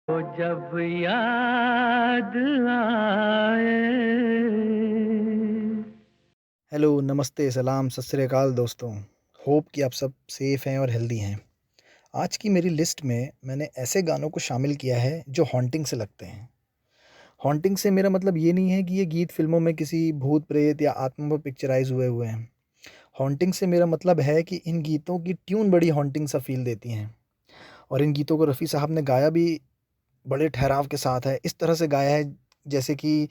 जब याद आए। हेलो, नमस्ते, सलाम, सत श्री अकाल दोस्तों। होप कि आप सब सेफ़ हैं और हेल्दी हैं। आज की मेरी लिस्ट में मैंने ऐसे गानों को शामिल किया है जो हॉन्टिंग से लगते हैं। हॉन्टिंग से मेरा मतलब ये नहीं है कि ये गीत फ़िल्मों में किसी भूत-प्रेत या आत्मा पर पिक्चराइज़ हुए हुए हैं। हॉन्टिंग से मेरा मतलब है कि इन गीतों की ट्यून बड़ी हॉन्टिंग सा फ़ील देती हैं और इन गीतों को रफ़ी साहब ने गाया भी बड़े ठहराव के साथ है। इस तरह से गाया है जैसे कि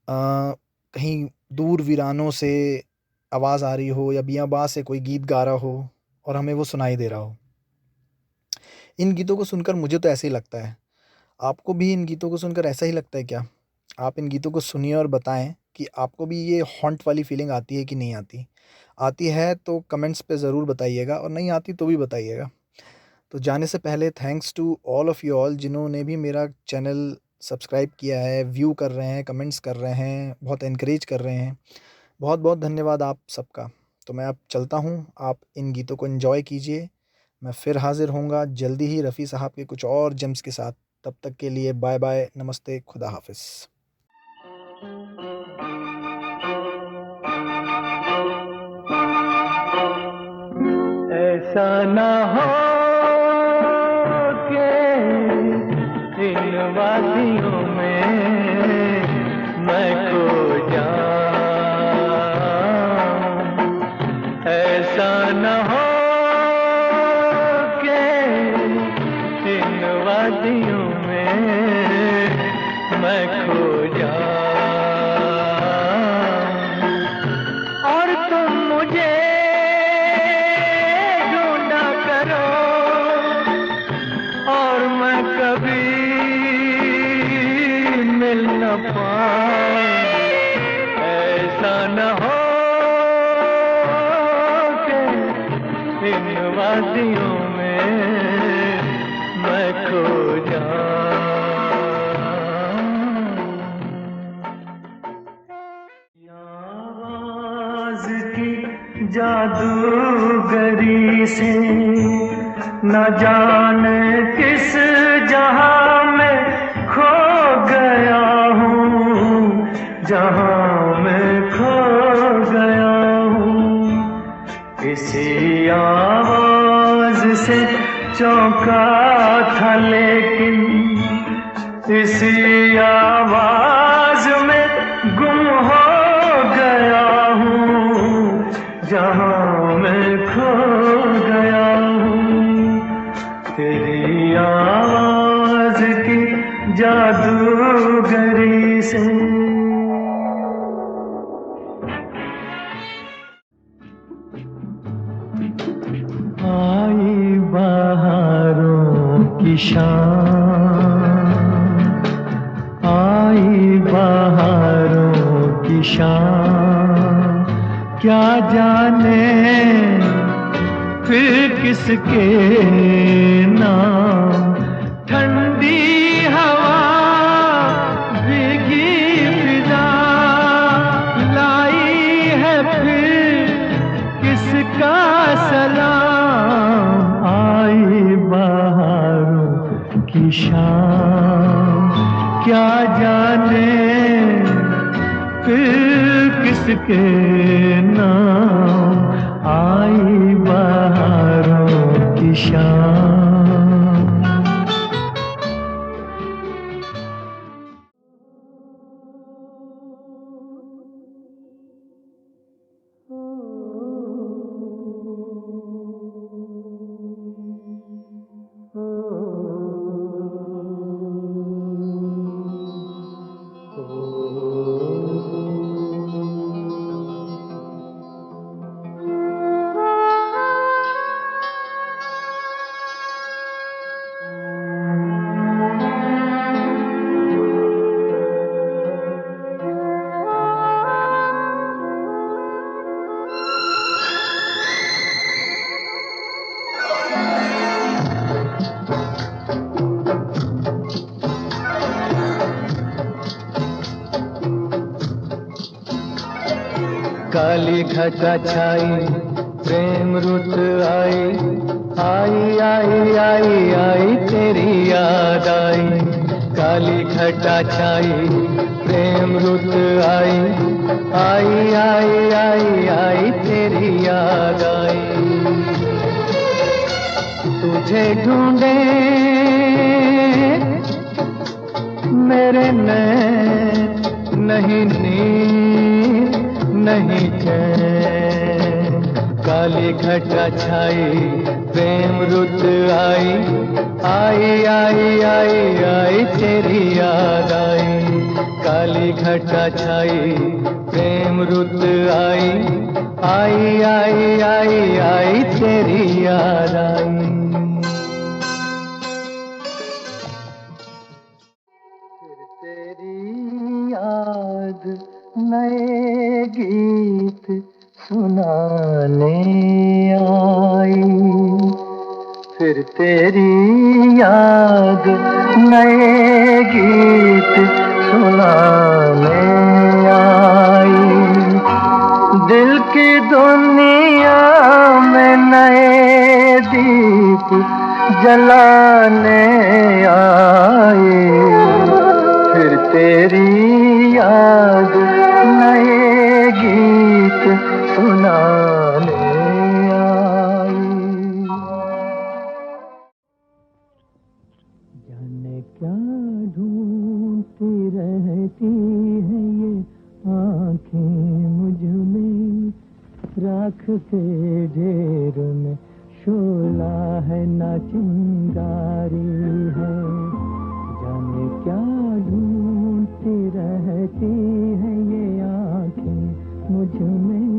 कहीं दूर वीरानों से आवाज़ आ रही हो या बियाँबाँ से कोई गीत गा रहा हो और हमें वो सुनाई दे रहा हो। इन गीतों को सुनकर मुझे तो ऐसे ही लगता है। आपको भी इन गीतों को सुनकर ऐसा ही लगता है क्या? आप इन गीतों को सुनिए और बताएँ कि आपको भी ये हॉन्ट वाली फ़ीलिंग आती है कि नहीं आती? आती है तो कमेंट्स पे ज़रूर बताइएगा और नहीं आती तो भी बताइएगा। तो जाने से पहले thanks to all of you all जिन्होंने भी मेरा चैनल सब्सक्राइब किया है, व्यू कर रहे हैं, कमेंट्स कर रहे हैं, बहुत एनकरेज कर रहे हैं। बहुत-बहुत धन्यवाद आप सबका। तो मैं अब चलता हूँ, आप इन गीतों को एन्जॉय कीजिए। मैं फिर हाज़िर होऊँगा जल्दी ही रफ़ी साहब के कुछ और जेम्स के साथ। तब तक के लिए बाय-बाय, नमस्ते, खुदा हाफ़िज़। ऐसा ना हो के इन वादियों में मैं खो जाऊं। ऐसा ना हो के इन वादियों में मैं खो जाऊं और तुम मुझे ढूंढा करो और मैं कभी मिल न पाऊं। ऐसा न हो कि इन वादियों में मैं खो जाऊं। आवाज़ की जादूगरी से न जाने किस जहां में खो गया हूँ, जहां में खो गया हूँ। इसी आवाज़ से चौंका था लेकिन इसी आवाज़ में गुम हो गया हूँ, जहां मैं खो गया हूँ। तेरी आवाज़ की जादूगरी से। आई बहारों की शाम, आई बहारों की शाम, क्या जाने फिर किसके नाम। ठंडी हवा भीगी फिजा लाई है फिर किसका सलाम। आई बहारों की शाम, क्या जाने फिर किसके नाम। आई बहारों की शाम। काली घटा छाई प्रेम रुत आई, आई आई आई आई तेरी याद आई। काली घटा छाई प्रेम रुत आई, आई आई आई आई तेरी याद आई। तुझे ढूंढे मेरे नैन, नहीं नींद नहीं चैन। काली घटा छाई प्रेम रुत आई, आई आई आई आई तेरी याद आई। काली घटा छाई प्रेम रुत आई, आई आई आई आई तेरी याद आई। फिर तेरी याद नए गीत सुनाने आई, फिर तेरी याद नए गीत सुनाने आई। दिल की दुनिया में नए दीप जलाने आई, फिर तेरी याद नए गीत सुनाने आई। जाने क्या ढूंढती रहती है ये आँखें मुझ में, राख के ढेर में शोला है ना चिंगारी है। जाने क्या ढूंढती रहती है ये आँखें मुझ में,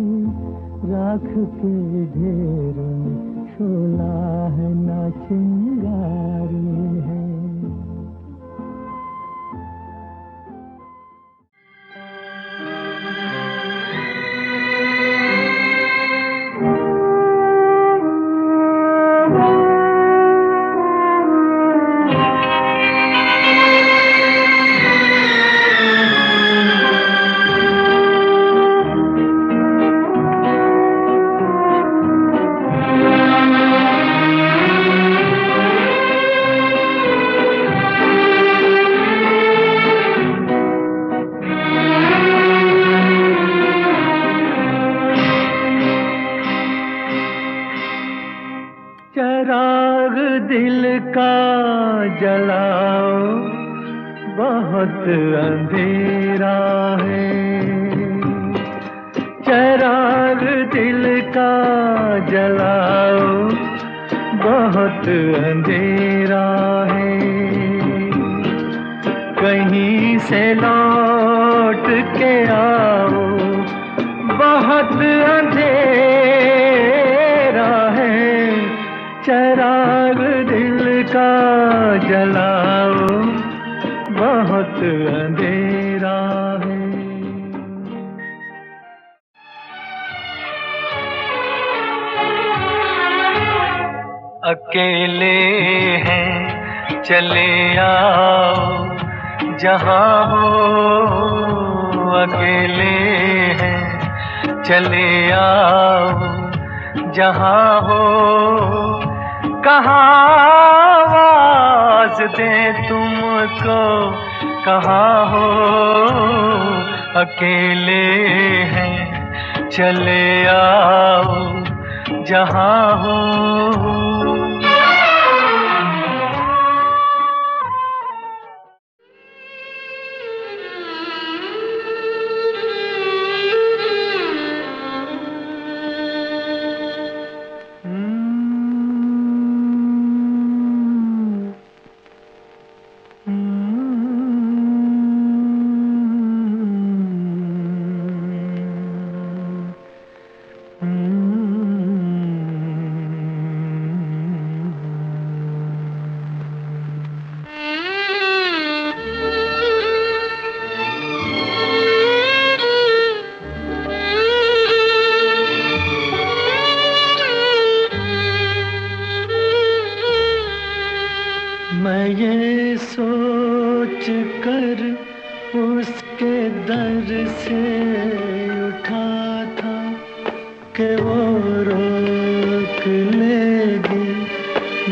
राख के ढेर में शोला है ना चिंगारी है। चराग दिल का जलाओ, बहुत अंधेरा है। चराग दिल का जलाओ, बहुत अंधेरा है। कहीं से लौट के आओ, बहुत अंधेरा है। चराग दिल का जलाओ, बहुत अंधेरा है। अकेले हैं चले आओ जहाँ हो, अकेले हैं चले आओ जहाँ हो। कहाँ आवाज़ दें तुमको, कहाँ हो। अकेले हैं चले आओ जहाँ हो। मैं ये सोच कर उसके दर से उठा था कि वो रोक लेगी,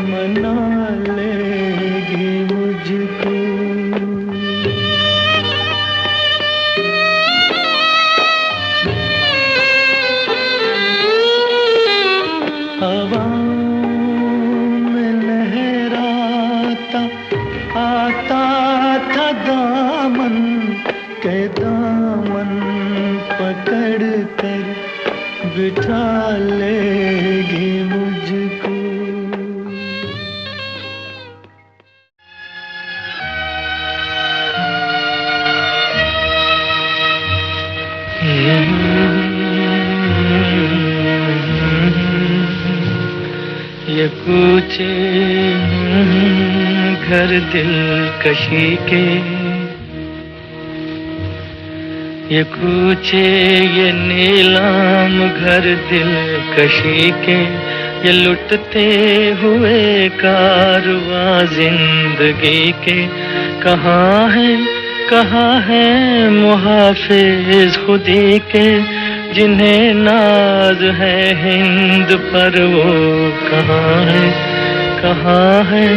मना लेगी मुझको। बिठा लेगी मुझको। ये कूचे घर दिलकशी के, ये कूचे ये नीलाम घर दिलकशी के, ये लुटते हुए कारवां जिंदगी के। कहाँ है मुहाफिज खुदी के, जिन्हें नाज है हिंद पर वो कहाँ है, कहाँ है,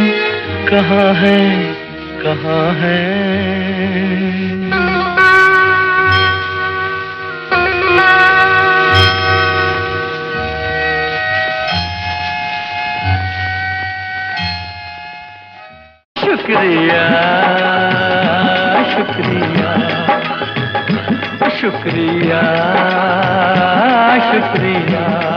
कहाँ है, कहाँ है। शुक्रिया शुक्रिया शुक्रिया शुक्रिया।